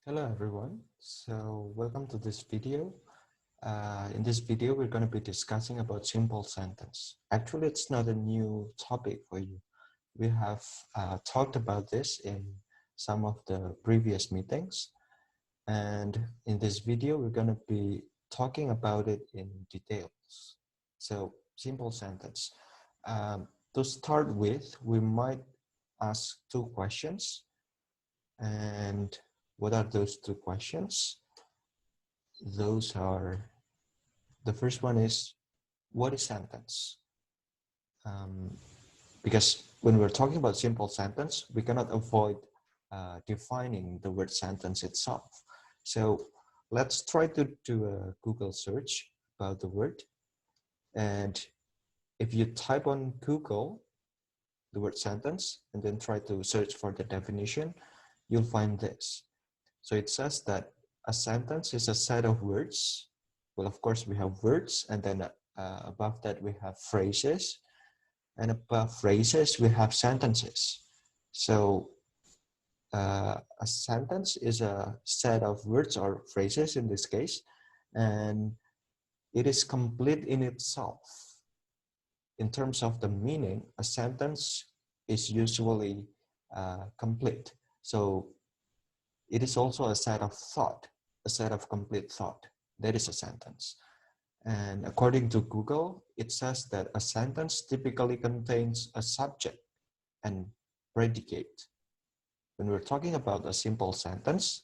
Hello everyone. So welcome to this video. In this video, we're going to be discussing about simple sentence. Actually, it's not a new topic for you. We have talked about this in some of the previous meetings. And in this video, we're going to be talking about it in details. So simple sentence. To start with, we might ask two questions. And what are those two questions? Those are, the first one is, what is sentence? Um, because when we're talking about simple sentence, we cannot avoid defining the word sentence itself. So let's try to do a Google search about the word. And if you type on Google the word sentence and then try to search for the definition, you'll find this. So it says that a sentence is a set of words. Well, of course, we have words, and then above that we have phrases, and above phrases we have sentences. So a sentence is a set of words or phrases in this case, and it is complete in itself. In terms of the meaning, a sentence is usually complete. So it is also a set of thought, a set of complete thought. That is a sentence. And according to Google, it says that a sentence typically contains a subject and predicate. When we're talking about a simple sentence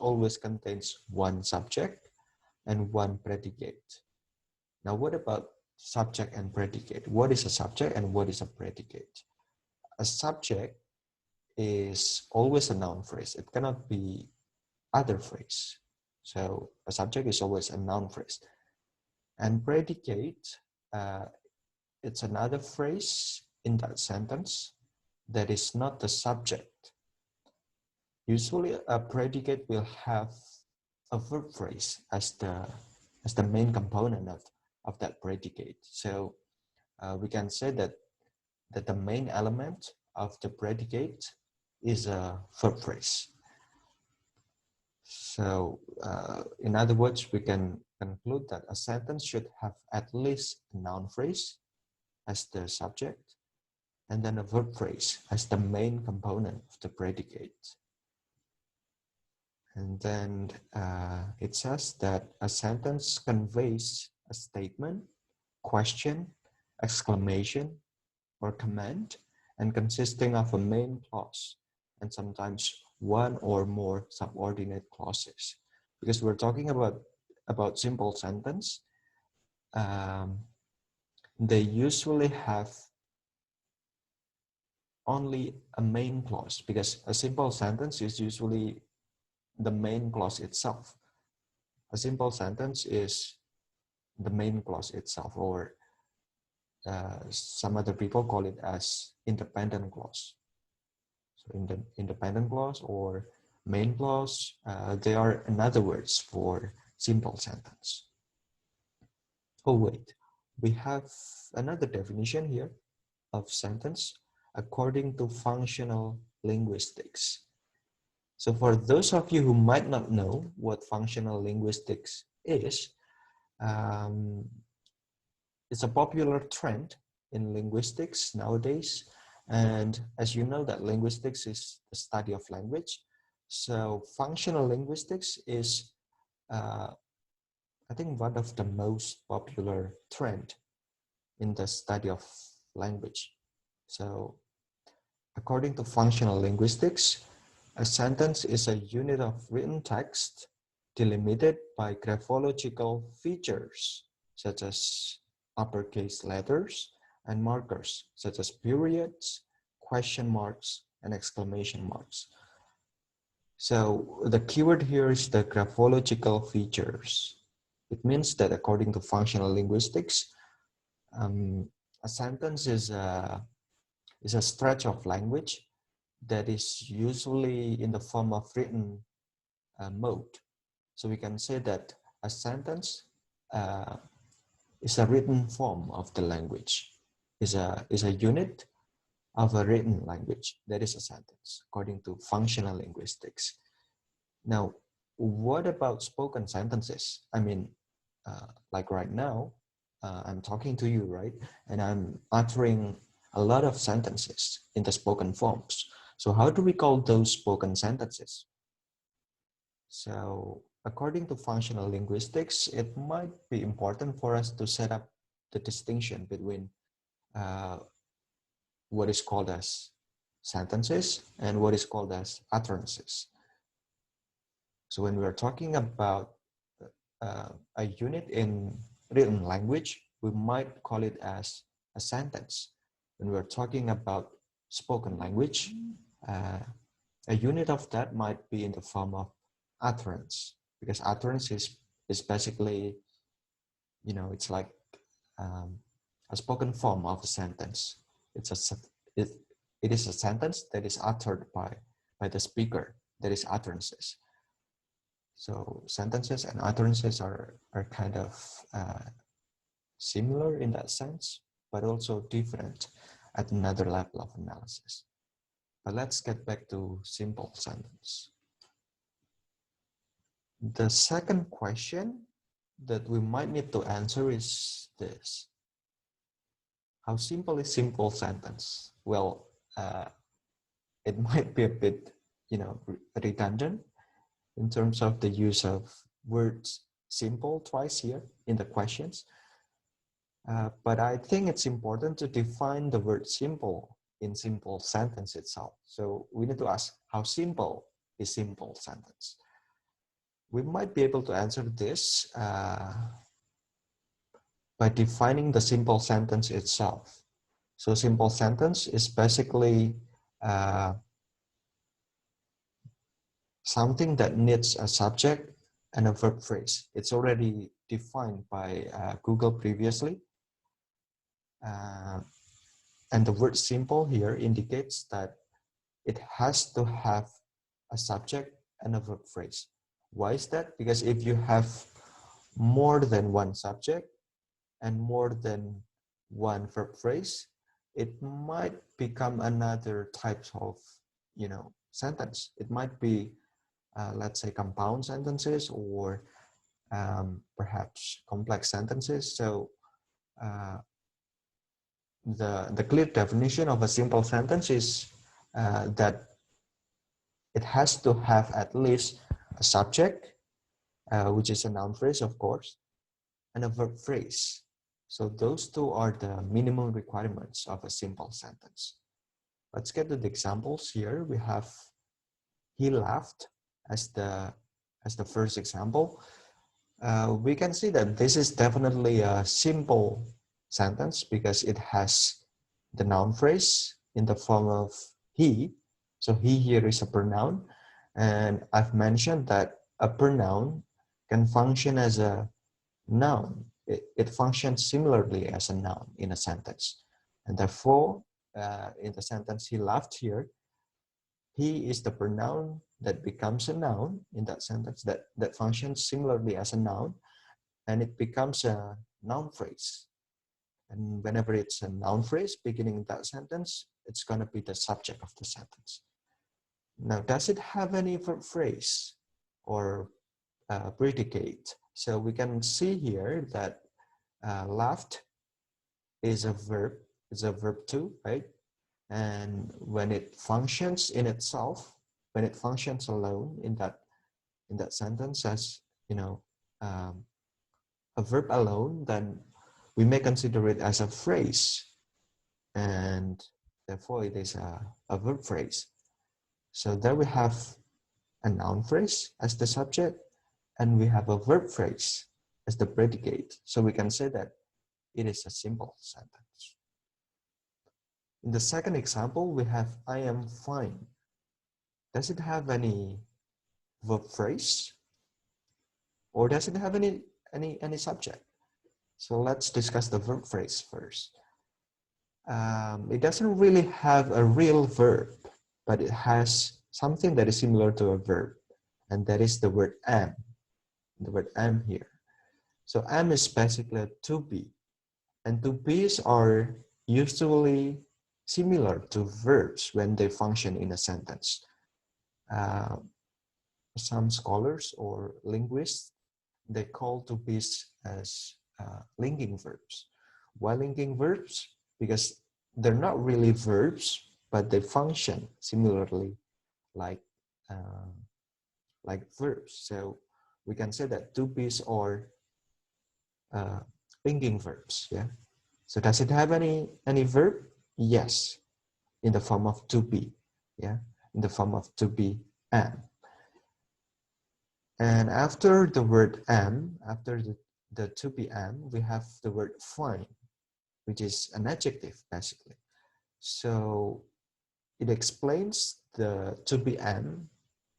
always contains one subject and one predicate. Now, what about subject and predicate? What is a subject and what is a predicate? A subject is always a noun phrase. It cannot be other phrase. So a subject is always a noun phrase. And predicate, it's another phrase in that sentence that is not the subject. Usually a predicate will have a verb phrase as the main component of that predicate. So we can say that the main element of the predicate is a verb phrase. So in other words, we can conclude that a sentence should have at least a noun phrase as the subject, and then a verb phrase as the main component of the predicate. And then it says that a sentence conveys a statement, question, exclamation, or command, and consisting of a main clause, and sometimes one or more subordinate clauses. Because we're talking about simple sentence, they usually have only a main clause, because a simple sentence is usually the main clause itself. A simple sentence is the main clause itself, or some other people call it as independent clause. So in the independent clause or main clause, they are another words for simple sentence. Oh wait, we have another definition here of sentence according to functional linguistics. So for those of you who might not know what functional linguistics is, it's a popular trend in linguistics nowadays. And as you know, that linguistics is the study of language. So functional linguistics is, I think, one of the most popular trend in the study of language. So according to functional linguistics, a sentence is a unit of written text delimited by graphological features, such as uppercase letters, and markers, such as periods, question marks, and exclamation marks. So the keyword here is the graphological features. It means that according to functional linguistics, a sentence is a stretch of language that is usually in the form of written mode. So we can say that a sentence is a written form of the language, is a unit of a written language. That is a sentence, according to functional linguistics. Now, what about spoken sentences? I mean, like right now, I'm talking to you, right? And I'm uttering a lot of sentences in the spoken forms. So how do we call those spoken sentences? So according to functional linguistics, it might be important for us to set up the distinction between uh, what is called as sentences and what is called as utterances. So when we're talking about a unit in written language, we might call it as a sentence. When we're talking about spoken language, uh, a unit of that might be in the form of utterance, because utterance is basically, it's like um, a spoken form of a sentence. It's a it, it is a sentence that is uttered by the speaker. That is utterances. So sentences and utterances are kind of similar in that sense, but also different at another level of analysis. But let's get back to simple sentence. The second question that we might need to answer is this. How simple is simple sentence? Well, it might be a bit, redundant in terms of the use of words simple twice here in the questions. But I think it's important to define the word simple in simple sentence itself. So we need to ask, how simple is simple sentence? We might be able to answer this by defining the simple sentence itself. So simple sentence is basically something that needs a subject and a verb phrase. It's already defined by Google previously. And the word simple here indicates that it has to have a subject and a verb phrase. Why is that? Because if you have more than one subject and more than one verb phrase, it might become another type of, sentence. It might be, let's say, compound sentences or perhaps complex sentences. So the clear definition of a simple sentence is that it has to have at least a subject, which is a noun phrase, of course, and a verb phrase. So those two are the minimum requirements of a simple sentence. Let's get to the examples here. We have he laughed as the first example. We can see that this is definitely a simple sentence because it has the noun phrase in the form of he. So he here is a pronoun. And I've mentioned that a pronoun can function as a noun. It functions similarly as a noun in a sentence. And therefore, in the sentence he laughed here, he is the pronoun that becomes a noun in that sentence that functions similarly as a noun, and it becomes a noun phrase. And whenever it's a noun phrase beginning that sentence, it's going to be the subject of the sentence. Now, does it have any verb phrase or predicate? So we can see here that laughed is a verb too, right? And when it functions in itself, when it functions alone in that sentence as a verb alone, then we may consider it as a phrase, and therefore it is a verb phrase. So there we have a noun phrase as the subject, and we have a verb phrase as the predicate. So we can say that it is a simple sentence. In the second example, we have I am fine. Does it have any verb phrase? Or does it have any subject? So let's discuss the verb phrase first. It doesn't really have a real verb, but it has something that is similar to a verb, and that is the word am. The word am here. So am is basically a to be, and to be's are usually similar to verbs when they function in a sentence. some scholars or linguists, they call to be's as linking verbs. Why linking verbs? Because they're not really verbs, but they function similarly like uh, verbs. So we can say that to be's are linking verbs. Yeah. So does it have any verb? Yes, in the form of to be. Yeah, in the form of to be am. And after the word am, after the to be am, we have the word fine, which is an adjective basically. So it explains the to be am,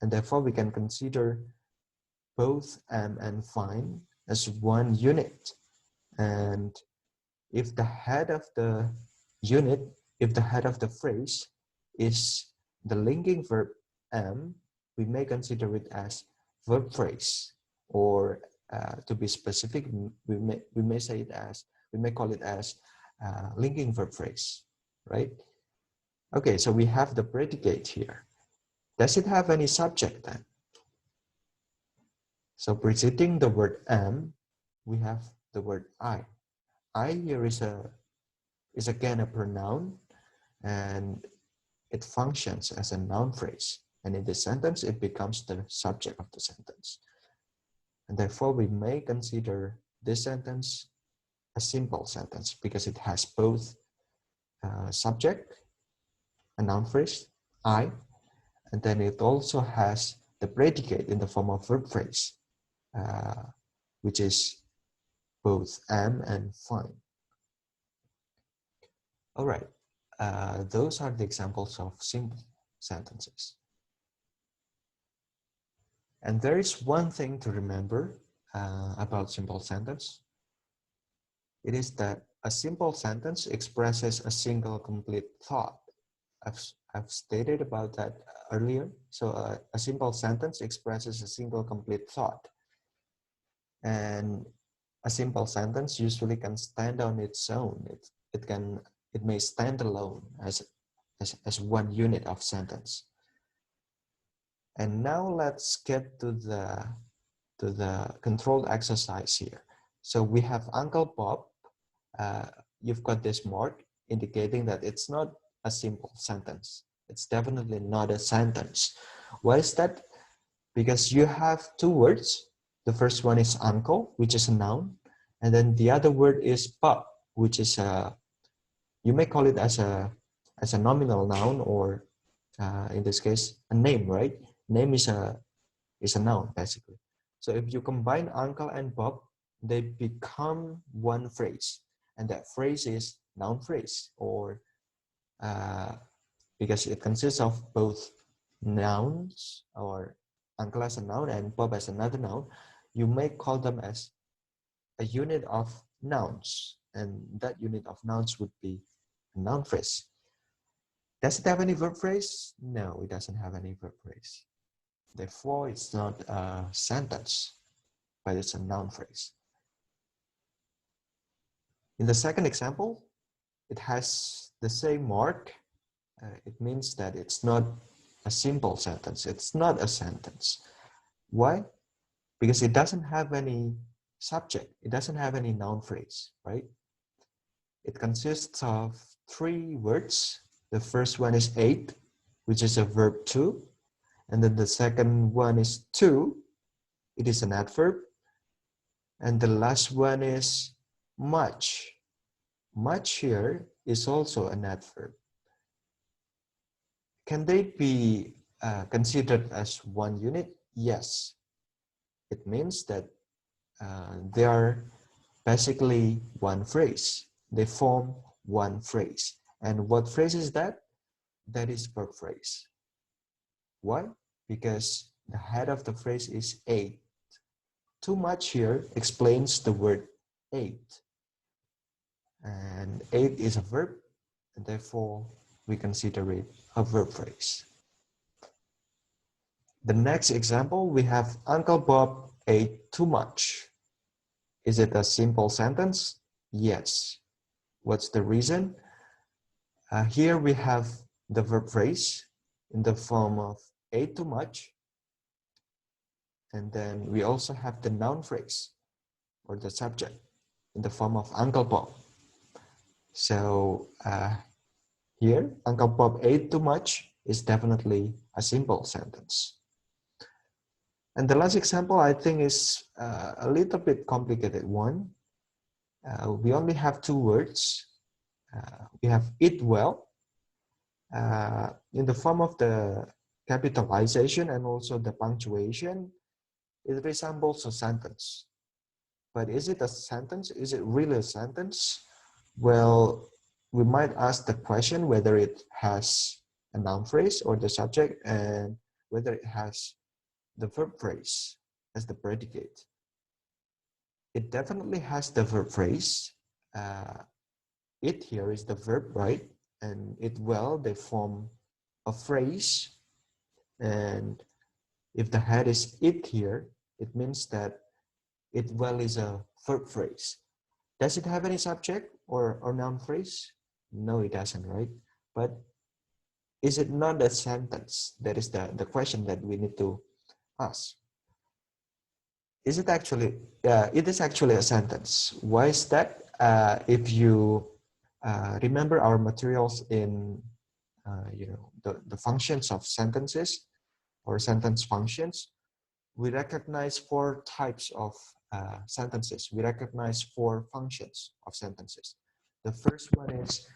and therefore we can consider both am and fine as one unit. And if the head of the unit, if the head of the phrase is the linking verb am, we may consider it as verb phrase, or to be specific, we may say it as, we may call it as linking verb phrase, right? Okay, so we have the predicate here. Does it have any subject then? So preceding the word am, we have the word I. I here is again a pronoun, and it functions as a noun phrase. And in this sentence, it becomes the subject of the sentence. And therefore, we may consider this sentence a simple sentence because it has both subject, a noun phrase, I, and then it also has the predicate in the form of verb phrase, which is both am and fine. All right, those are the examples of simple sentences. And there is one thing to remember about simple sentence. It is that a simple sentence expresses a single complete thought. I've stated about that earlier. So a simple sentence expresses a single complete thought. And a simple sentence usually can stand on its own. It may stand alone as one unit of sentence. And now let's get to the controlled exercise here. So we have Uncle Bob. You've got this mark indicating that it's not a simple sentence. It's definitely not a sentence. Why is that? Because you have two words. The first one is uncle, which is a noun. And then the other word is Bob, which is you may call it as a nominal noun, or in this case, a name, right? Name is a noun, basically. So if you combine uncle and Bob, they become one phrase. And that phrase is noun phrase, or because it consists of both nouns, or uncle as a noun and Bob as another noun, you may call them as a unit of nouns. And that unit of nouns would be a noun phrase. Does it have any verb phrase? No, it doesn't have any verb phrase. Therefore, it's not a sentence, but it's a noun phrase. In the second example, it has the same mark. It means that it's not a simple sentence. It's not a sentence. Why? Because it doesn't have any subject. It doesn't have any noun phrase, right? It consists of three words. The first one is ate, which is a verb to. And then the second one is to. It is an adverb. And the last one is much. Much here is also an adverb. Can they be considered as one unit? Yes. It means that they are basically one phrase. They form one phrase. And what phrase is that? That is verb phrase. Why? Because the head of the phrase is ate. Too much here explains the word ate. And ate is a verb, and therefore we consider it a verb phrase. The next example, we have Uncle Bob ate too much. Is it a simple sentence? Yes. What's the reason? Here we have the verb phrase in the form of ate too much. And then we also have the noun phrase or the subject in the form of Uncle Bob. So here, Uncle Bob ate too much is definitely a simple sentence. And the last example, I think, is a little bit complicated one. We only have two words. We have eat well in the form of the capitalization and also the punctuation. It resembles a sentence. But is it a sentence? Is it really a sentence? Well, we might ask the question whether it has a noun phrase or the subject, and whether it has the verb phrase as the predicate. It definitely has the verb phrase. It here is the verb, right? And it well, they form a phrase. And if the head is it here, it means that it well is a verb phrase. Does it have any subject or noun phrase? No, it doesn't, right? But is it not a sentence? That is the question that we need to ask. Is it actually, it is actually a sentence. Why is that? If you remember our materials in, the functions of sentences or sentence functions, we recognize four types of sentences. We recognize four functions of sentences. The first one is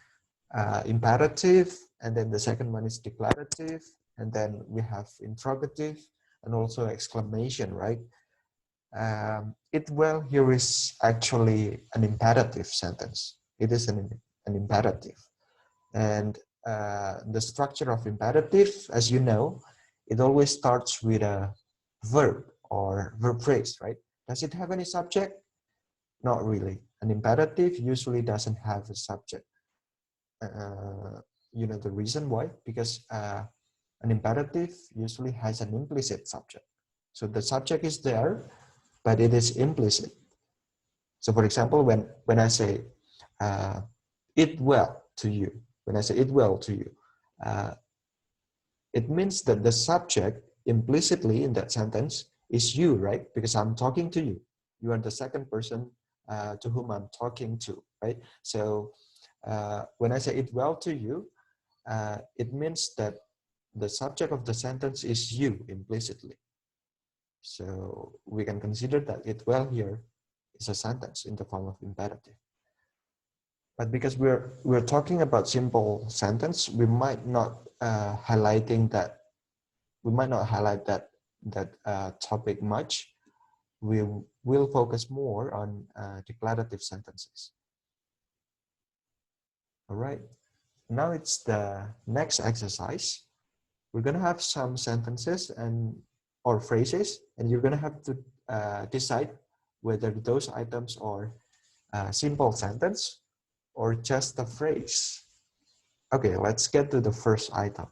imperative, and then the second one is declarative, and then we have interrogative and also exclamation, right? It well here is actually an imperative sentence. It is an imperative. And the structure of imperative, as you know, it always starts with a verb or verb phrase, right? Does it have any subject? Not really. An imperative usually doesn't have a subject. You know the reason why? Because an imperative usually has an implicit subject. So the subject is there, but it is implicit. So for example, when I say, eat well to you, when I say eat well to you, it means that the subject implicitly in that sentence is you, right? Because I'm talking to you. You are the second person to whom I'm talking to, right? So when I say eat well to you, it means that the subject of the sentence is you implicitly. So we can consider that eat well here is a sentence in the form of imperative. But because we're talking about simple sentence, we might not highlighting that. We might not highlight that topic much. We will focus more on declarative sentences. All right. Now it's the next exercise. We're gonna have some sentences or phrases, and you're gonna have to decide whether those items are a simple sentence or just a phrase. Okay, let's get to the first item.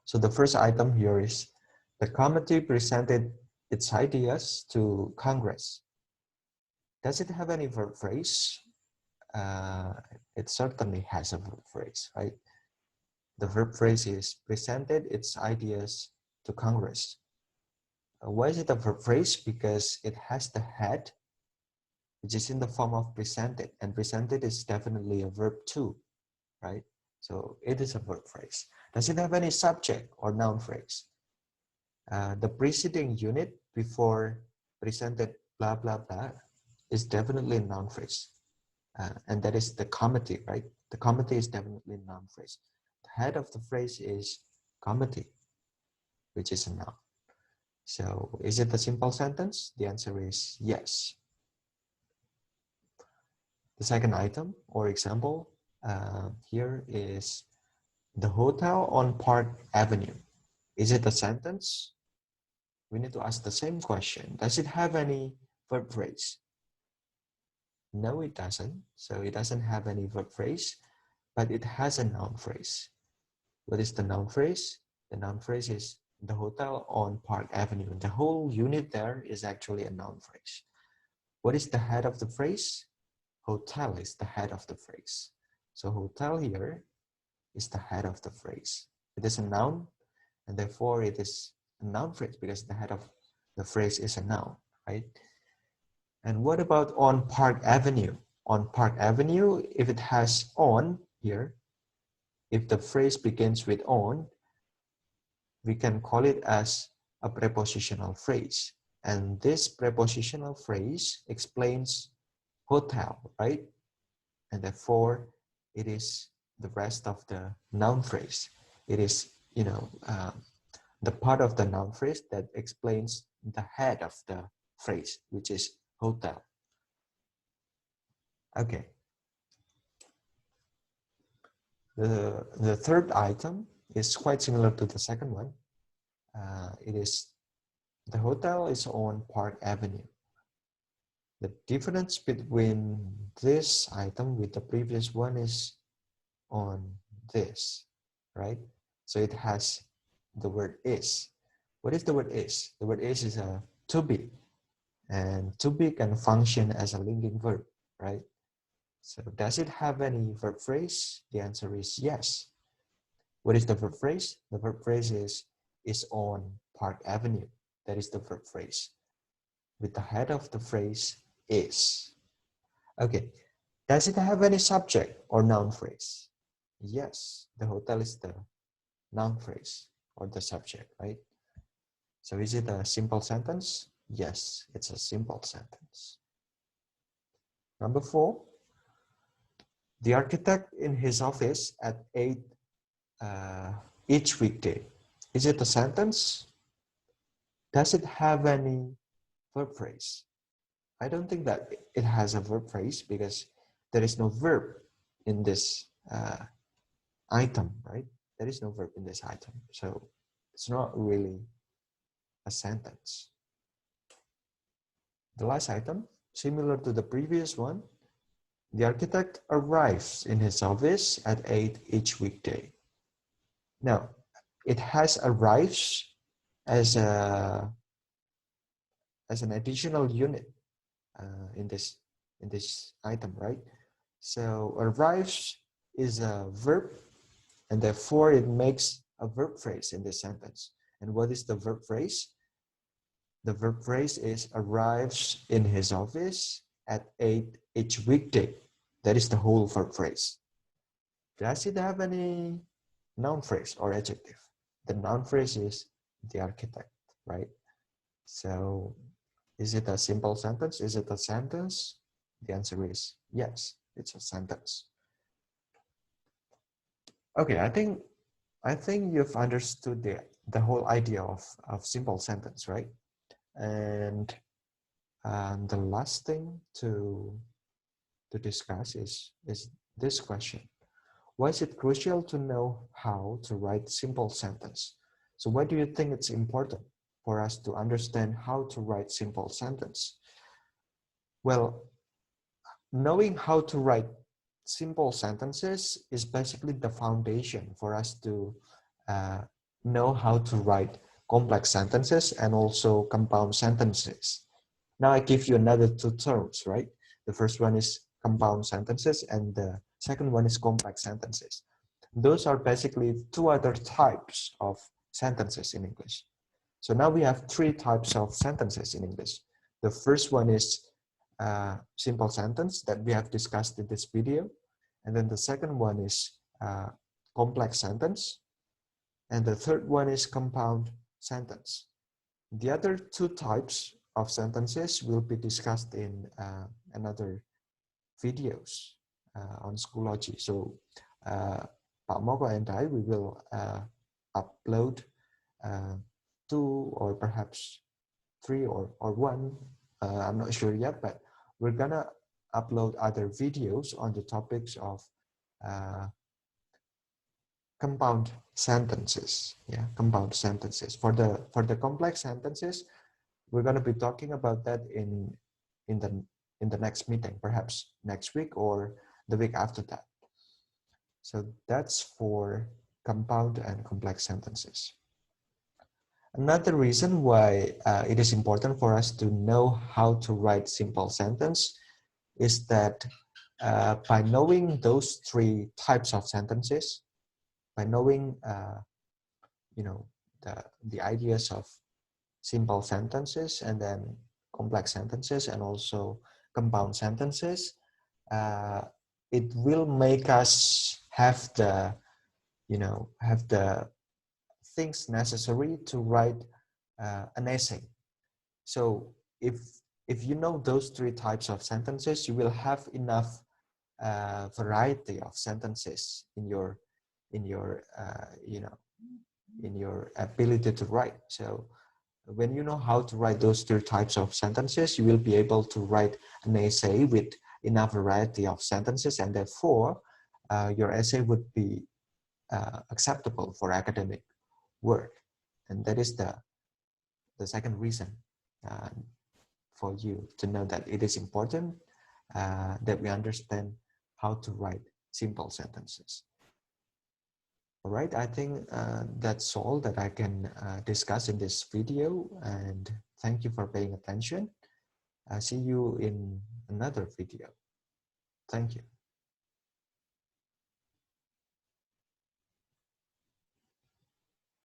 So the first item here is the committee presented its ideas to Congress. Does it have any verb phrase? It certainly has a verb phrase, right? The verb phrase is presented its ideas to Congress. Why is it a verb phrase? Because it has the head, which is in the form of presented, and presented is definitely a verb too, right? So it is a verb phrase. Does it have any subject or noun phrase? The preceding unit before presented blah, blah, blah is definitely a noun phrase. And that is the committee, right? The committee is definitely a noun phrase. The head of the phrase is committee, which is a noun. So is it a simple sentence? The answer is yes. The second item or example here is the hotel on Park Avenue. Is it a sentence? We need to ask the same question. Does it have any verb phrase? No, it doesn't. So it doesn't have any verb phrase, but it has a noun phrase. What is the noun phrase? The noun phrase is the hotel on Park Avenue. The whole unit there is actually a noun phrase. What is the head of the phrase? Hotel is the head of the phrase. So hotel here is the head of the phrase. It is a noun, and therefore it is a noun phrase because the head of the phrase is a noun, right? And what about on Park Avenue? On Park Avenue, if it has on here, if the phrase begins with on, we can call it as a prepositional phrase. And this prepositional phrase explains hotel, right? And therefore, it is the rest of the noun phrase. It is, the part of the noun phrase that explains the head of the phrase, which is hotel. Okay. The third item is quite similar to the second one. It is the hotel is on Park Avenue. The difference between this item with the previous one is on this, right? So it has the word is. What is the word is? The word is a to be, and to be can function as a linking verb, right? So does it have any verb phrase? The answer is yes. What is the verb phrase? The verb phrase is on Park Avenue. That is the verb phrase, with the head of the phrase is. Okay, does it have any subject or noun phrase? Yes, the hotel is the noun phrase or the subject, right? So is it a simple sentence? Yes, it's a simple sentence. Number 4, the architect in his office at 8 each weekday. Is it a sentence? Does it have any verb phrase? I don't think that it has a verb phrase because there is no verb in this item, right? There is no verb in this item. So it's not really a sentence. The last item, similar to the previous one, the architect arrives in his office at 8 each weekday. Now, it has arrives as an additional unit in this item, right? So arrives is a verb, and therefore it makes a verb phrase in this sentence. And what is the verb phrase? The verb phrase is arrives in his office at 8 each weekday. That is the whole verb phrase. Does it have any noun phrase or adjective? The noun phrase is the architect, right? So is it a simple sentence? Is it a sentence? The answer is yes, it's a sentence. Okay, I think you've understood the whole idea of simple sentence, right? And the last thing to discuss is this question. Why is it crucial to know how to write simple sentence? So why do you think it's important for us to understand how to write simple sentence? Well, knowing how to write simple sentences is basically the foundation for us to know how to write complex sentences and also compound sentences. Now I give you another 2 terms, right? The first one is compound sentences and the second one is complex sentences. Those are basically 2 other types of sentences in English. So now we have 3 types of sentences in English. The first one is simple sentence that we have discussed in this video. And then the second one is complex sentence. And the third one is compound sentence. The other 2 types of sentences will be discussed in another videos on Schoology. So Pak Moko and I, we will upload 2 or perhaps 3 or 1, I'm not sure yet, but we're gonna upload other videos on the topics of compound sentences. Yeah, compound sentences. For the complex sentences, we're gonna be talking about that in the next meeting, perhaps next week or the week after that. So that's for compound and complex sentences. Another reason why it is important for us to know how to write simple sentence is that by knowing those 3 types of sentences, by knowing the ideas of simple sentences and then complex sentences and also compound sentences, it will make us have the, have the things necessary to write an essay. So if you know those three types of sentences, you will have enough variety of sentences in your in your in your ability to write. So when you know how to write those three types of sentences, you will be able to write an essay with enough variety of sentences, and therefore your essay would be acceptable for academic work. And that is the second reason uh, for you to know that it is important that we understand how to write simple sentences. All right, I think that's all that I can discuss in this video, and thank you for paying attention. I'll see you in another video. Thank you.